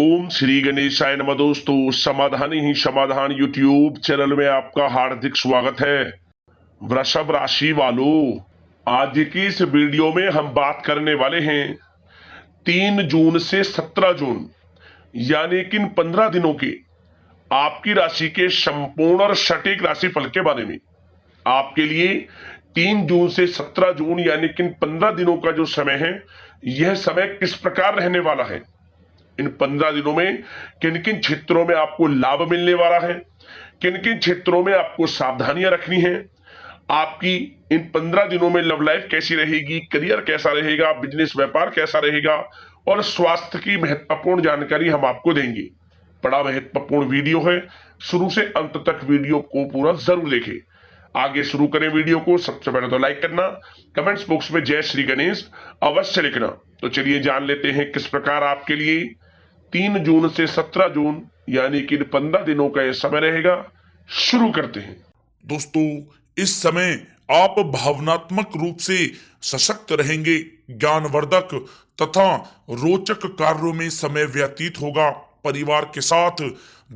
ओम श्री गणेशाय नमः। दोस्तों, समाधान ही समाधान यूट्यूब चैनल में आपका हार्दिक स्वागत है। वृषभ राशि वालों, आज की इस वीडियो में हम बात करने वाले हैं 3 जून से 17 जून यानी कि इन 15 दिनों के आपकी राशि के संपूर्ण और सटीक राशिफल के बारे में। आपके लिए 3 जून से 17 जून यानी कि इन 15 दिनों का जो समय है, यह समय किस प्रकार रहने वाला है। इन 15 दिनों में किन किन क्षेत्रों में आपको लाभ मिलने वाला है, किन किन क्षेत्रों में आपको सावधानियां रखनी है, आपकी इन 15 दिनों में लव लाइफ कैसी रहेगी, करियर कैसा रहेगा, बिजनेस व्यापार कैसा रहेगा और स्वास्थ्य की महत्वपूर्ण जानकारी हम आपको देंगे। बड़ा महत्वपूर्ण वीडियो है, शुरू से अंत तक वीडियो को पूरा जरूर देखें। आगे शुरू करें वीडियो को। सबसे पहले तो लाइक करना, कमेंट्स बॉक्स में जय श्री गणेश अवश्य लिखना। तो चलिए जान लेते हैं किस प्रकार आपके लिए 3 जून से 17 जून यानी कि 15 दिनों का यह समय रहेगा। शुरू करते हैं। दोस्तों, इस समय आप भावनात्मक रूप से सशक्त रहेंगे। ज्ञानवर्धक तथा रोचक कार्यों में समय व्यतीत होगा। परिवार के साथ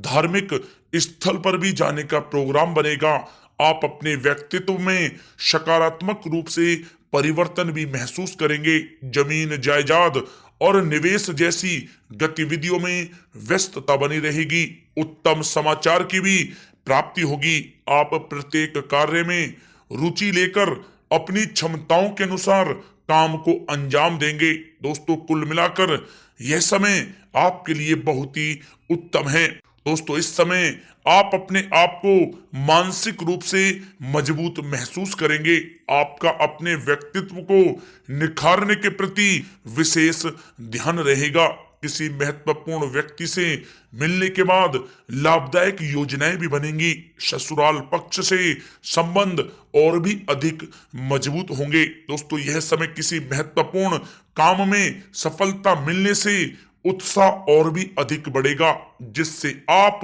धार्मिक स्थल पर भी जाने का प्रोग्राम बनेगा। आप अपने व्यक्तित्व में सकारात्मक रूप से परिवर्तन भी महसूस करेंगे। जमीन जायदाद और निवेश जैसी गतिविधियों में व्यस्तता बनी रहेगी। उत्तम समाचार की भी प्राप्ति होगी। आप प्रत्येक कार्य में रुचि लेकर अपनी क्षमताओं के अनुसार काम को अंजाम देंगे। दोस्तों, कुल मिलाकर यह समय आपके लिए बहुत ही उत्तम है। दोस्तों, इस समय आप अपने आप को मानसिक रूप से मजबूत महसूस करेंगे। आपका अपने व्यक्तित्व को निखारने के प्रति विशेष ध्यान रहेगा। किसी महत्वपूर्ण व्यक्ति से मिलने के बाद लाभदायक योजनाएं भी बनेंगी। ससुराल पक्ष से संबंध और भी अधिक मजबूत होंगे। दोस्तों, यह समय किसी महत्वपूर्ण काम में सफलता मिलने से उत्साह और भी अधिक बढ़ेगा, जिससे आप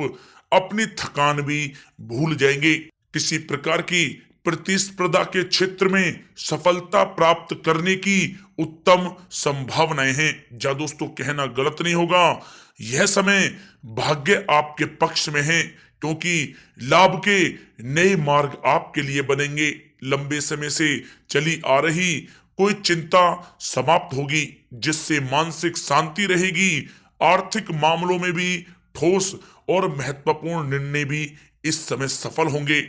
अपनी थकान भी भूल जाएंगे। किसी प्रकार की प्रतिस्पर्धा के क्षेत्र में सफलता प्राप्त करने की उत्तम संभावनाएं हैं। जा दोस्तों, कहना गलत नहीं होगा, यह समय भाग्य आपके पक्ष में है, क्योंकि लाभ के नए मार्ग आपके लिए बनेंगे। लंबे समय से चली आ रही कोई चिंता समाप्त होगी, जिससे मानसिक शांति रहेगी। आर्थिक मामलों में भी ठोस और महत्वपूर्ण निर्णय भी इस समय सफल होंगे।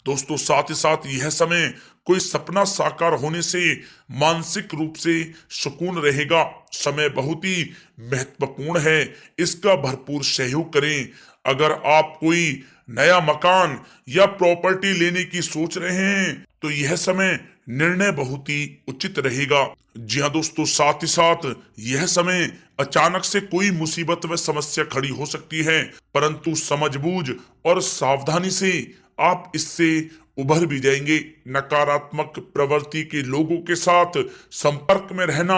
दोस्तों, साथ ही साथ यह समय कोई सपना साकार होने से मानसिक रूप से सुकून रहेगा। समय बहुत ही महत्वपूर्ण है, इसका भरपूर सहयोग करें। अगर आप कोई नया मकान या प्रॉपर्टी लेने की सोच रहे हैं तो यह समय निर्णय बहुत ही उचित रहेगा। जी हाँ दोस्तों, साथ ही साथ यह समय अचानक से कोई मुसीबत व समस्या खड़ी हो सकती है, परंतु समझबूझ और सावधानी से आप इससे उभर भी जाएंगे। नकारात्मक प्रवृत्ति के लोगों के साथ संपर्क में रहना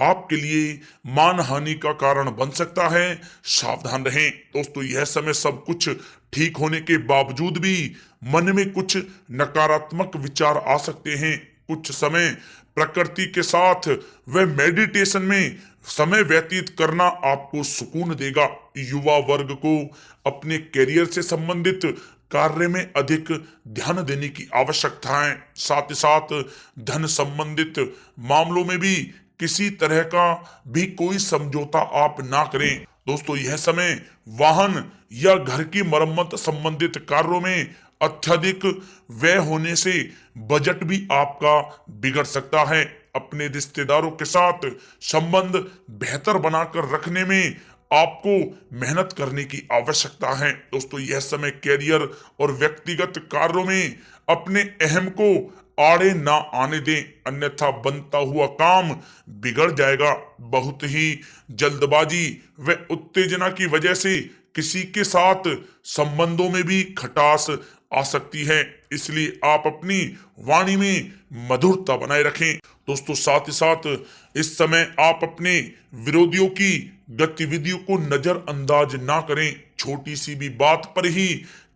आपके लिए मानहानि का कारण बन सकता है। सावधान रहें। दोस्तों, यह समय सब कुछ ठीक होने के बावजूद भी मन में कुछ नकारात्मक विचार आ सकते हैं। कुछ समय प्रकृति के साथ व मेडिटेशन में समय व्यतीत करना आपको सुकून देगा। युवा वर्ग को अपने करियर से संबंधित कार्य में अधिक ध्यान देने की आवश्यकता है। साथ ही साथ धन संबंधित मामलों में भी किसी तरह का भी कोई समझौता आप ना करें। दोस्तों, यह समय वाहन या घर की मरम्मत संबंधित कार्यों में अत्यधिक व्यय होने से बजट भी आपका बिगड़ सकता है। अपने रिश्तेदारों के साथ संबंध बेहतर बनाकर रखने में आपको मेहनत करने की आवश्यकता है। दोस्तों, यह समय कैरियर और व्यक्तिगत कार्यों में अपने अहम को आड़े ना आने दें, अन्यथा बनता हुआ काम बिगड़ जाएगा। बहुत ही जल्दबाजी व उत्तेजना की वजह से किसी के साथ संबंधों में भी खटास आ सकती है, इसलिए आप अपनी वाणी में मधुरता बनाए रखें। दोस्तों, साथ ही साथ इस समय आप अपने विरोधियों की गतिविधियों को नजरअंदाज ना करें। छोटी सी भी बात पर ही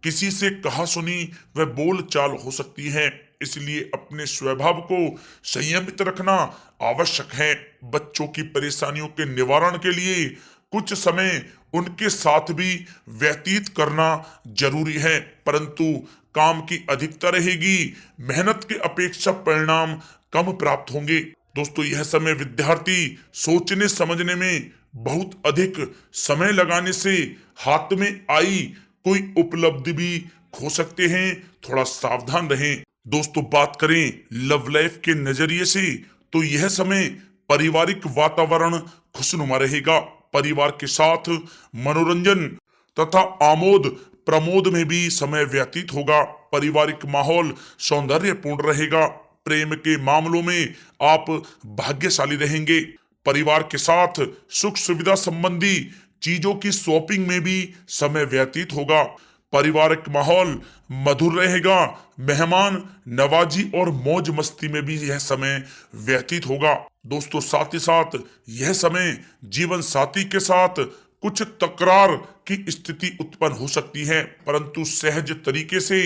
किसी से कहा सुनी व बोल चाल हो सकती है, इसलिए अपने स्वभाव को संयमित रखना आवश्यक है। बच्चों की परेशानियों के निवारण के लिए कुछ समय उनके साथ भी व्यतीत करना जरूरी है, परंतु काम की अधिकता रहेगी, मेहनत के अपेक्षा परिणाम कम प्राप्त होंगे। दोस्तों, यह समय विद्यार्थी सोचने समझने में बहुत अधिक समय लगाने से हाथ में आई कोई उपलब्धि भी खो सकते हैं, थोड़ा सावधान रहें। दोस्तों, बात करें लव लाइफ के नजरिए से तो यह समय पारिवारिक वातावरण खुशनुमा रहेगा। परिवार के साथ मनोरंजन तथा आमोद प्रमोद में भी समय व्यतीत होगा। पारिवारिक माहौल सौंदर्यपूर्ण रहेगा। प्रेम के मामलों में आप भाग्यशाली रहेंगे। परिवार के साथ सुख सुविधा संबंधी चीजों की शॉपिंग में भी समय व्यतीत होगा। पारिवारिक माहौल मधुर रहेगा। मेहमान नवाजी और मौज मस्ती में भी यह समय व्यतीत होगा। दोस्तों, साथ ही साथ यह समय जीवन साथी के साथ कुछ तकरार की स्थिति उत्पन्न हो सकती है, परंतु सहज तरीके से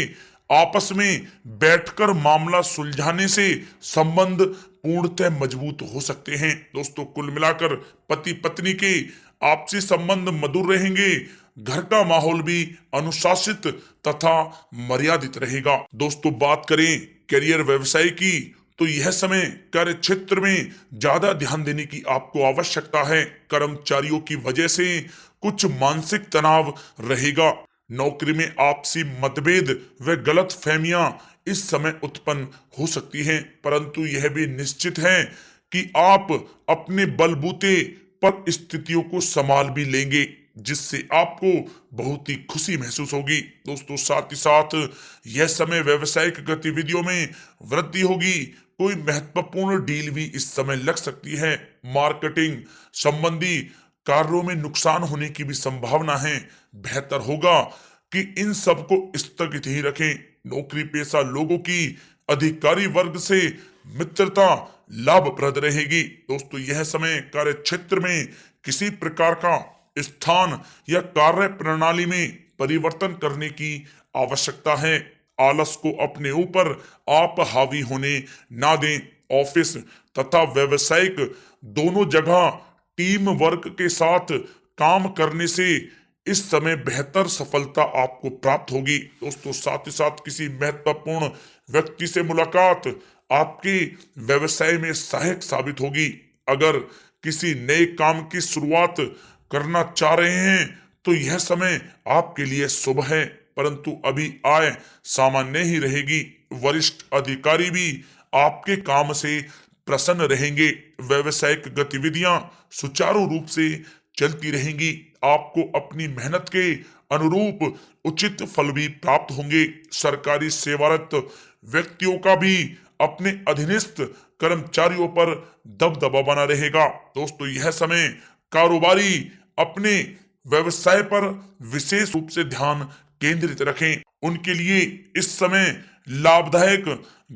आपस में बैठकर मामला सुलझाने से संबंध पूर्णतः मजबूत हो सकते हैं। दोस्तों, कुल मिलाकर पति पत्नी के आपसी संबंध मधुर रहेंगे। घर का माहौल भी अनुशासित तथा मर्यादित रहेगा। दोस्तों, बात करें करियर व्यवसाय की तो यह समय कार्य क्षेत्र में ज्यादा ध्यान देने की आपको आवश्यकता है। कर्मचारियों की वजह से कुछ मानसिक तनाव रहेगा। नौकरी में आपसी मतभेद व गलत फहमियां इस समय उत्पन्न हो सकती हैं, परंतु यह भी निश्चित है कि आप अपने बलबूते पर स्थितियों को संभाल भी लेंगे, जिससे आपको बहुत ही खुशी महसूस होगी। दोस्तों, साथ ही साथ यह समय व्यवसायिक गतिविधियों में वृद्धि होगी। कोई महत्वपूर्ण डील भी इस समय लग सकती है। मार्केटिंग संबंधी कार्यों में नुकसान होने की भी संभावना है। बेहतर होगा कि इन सबको स्थगित ही रखें। नौकरी पेशा लोगों की अधिकारी वर्ग से मित्रता लाभप्रद रहेगी। दोस्तों, यह समय कार्य क्षेत्र में किसी प्रकार का स्थान या कार्य प्रणाली में परिवर्तन करने की आवश्यकता है। आलस को अपने ऊपर आप हावी होने ना दें। ऑफिस तथा व्यवसायिक दोनों जगह टीम वर्क के साथ काम करने से इस समय बेहतर सफलता आपको प्राप्त होगी। दोस्तों, साथ ही साथ किसी महत्वपूर्ण व्यक्ति से मुलाकात आपके व्यवसाय में सहायक साबित होगी। अगर किसी नए काम की शुरुआत करना चाह रहे हैं तो यह समय आपके लिए शुभ है, परंतु अभी आय सामान्य ही रहेगी। वरिष्ठ अधिकारी भी आपके काम से प्रसन्न रहेंगे। व्यवसायिक गतिविधियां सुचारू रूप से चलती रहेंगी। आपको अपनी मेहनत के अनुरूप उचित फल भी प्राप्त होंगे। सरकारी सेवारत व्यक्तियों का भी अपने अधीनस्थ कर्मचारियों पर दबदबा बना रहेगा। दोस्तों, यह समय कारोबारी अपने व्यवसाय पर विशेष रूप से ध्यान केंद्रित रखें। उनके लिए इस समय लाभदायक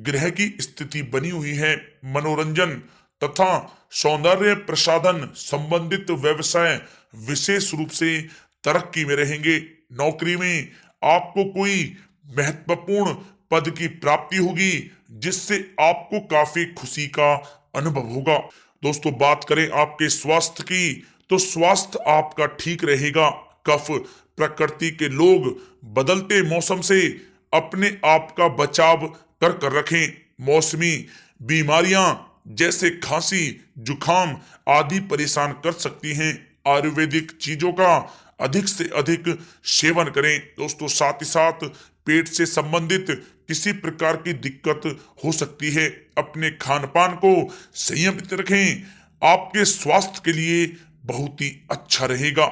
ग्रह की स्थिति बनी हुई है। मनोरंजन तथा सौंदर्य प्रसाधन संबंधित व्यवसाय विशेष रूप से तरक्की में रहेंगे। नौकरी में आपको कोई महत्वपूर्ण पद की प्राप्ति होगी, जिससे आपको काफी खुशी का अनुभव होगा। दोस्तों, बात करें आपके स्वास्थ्य की तो स्वास्थ्य आपका ठीक रहेगा। कफ प्रकृति के लोग बदलते मौसम से अपने आप का बचाव कर रखें। मौसमी बीमारियां जैसे खांसी जुखाम आदि परेशान कर सकती हैं। आयुर्वेदिक चीजों का अधिक से अधिक सेवन करें। दोस्तों, साथ ही साथ पेट से संबंधित किसी प्रकार की दिक्कत हो सकती है। अपने खान पान को संयमित रखें, आपके स्वास्थ्य के लिए बहुत ही अच्छा रहेगा।